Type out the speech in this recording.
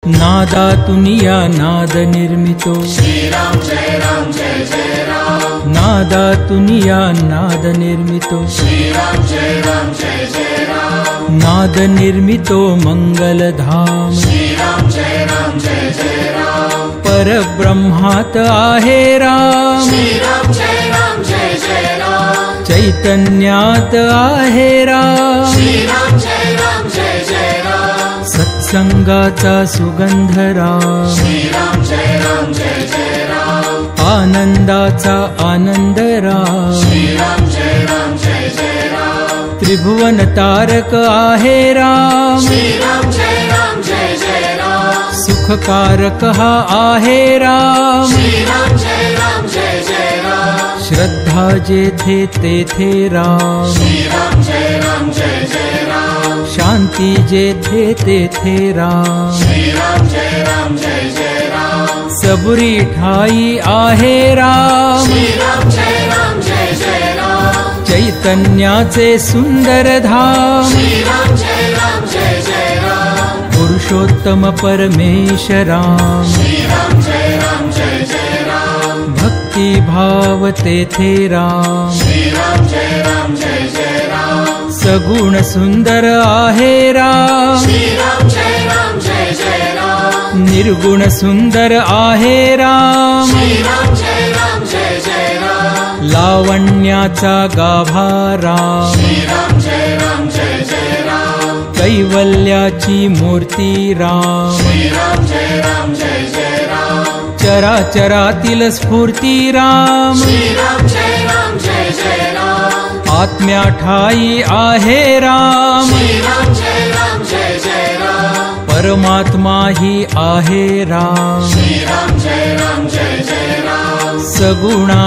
नादातून या नाद निर्मितो श्रीराम जय राम जय जय राम। नादातून या नाद निर्मितो श्रीराम जय राम जय जय राम। नाद निर्मितो मंगलधाम श्रीराम जय राम जय जय राम। परब्रह्मात आहे राम श्रीराम जय राम जय जय राम। चैतन्यात आहे राम श्रीराम जय राम जय जय राम। सत्संगाचा सुगंध राम श्रीराम जय राम जय जय राम। आनंदाचा आनंद राम श्रीराम जय राम जय जय राम। त्रिभुवन तारक आहे राम श्रीराम जय राम जय जय राम। सुखकारक हा आहे राम श्रीराम जय राम जय जय राम। श्रद्धा जेथे तेथे राम श्रीराम जय राम जय जय राम। शांती जेथे तेथे राम श्रीराम जय राम जय जय राम। सबुरी ठाई आहे राम श्रीराम जय राम जय जय राम। चैतन्याचे सुंदर धाम श्रीराम जय राम जय जय राम। पुरुषोत्तम परमेश राम श्रीराम जय राम जय जय राम। भक्ती भाव तेथे राम श्रीराम जय राम जय जय राम। सगुण सुंदर आहे राम श्रीराम जय राम जय जय राम। निर्गुण सुंदर आहे राम श्रीराम जय राम जय जय राम। लावण्याचा गाभा राम श्रीराम जय राम जय जय राम। कैवल्याची मूर्ती राम श्रीराम जय राम जय जय राम। चराचरातील स्फूर्ती राम श्रीराम जय राम जय जय राम। आत्म्या ठाई आहे राम श्रीराम जय राम जय जय राम। परमात्मा ही आहे राम श्रीराम जय राम जय जय राम। सगुणा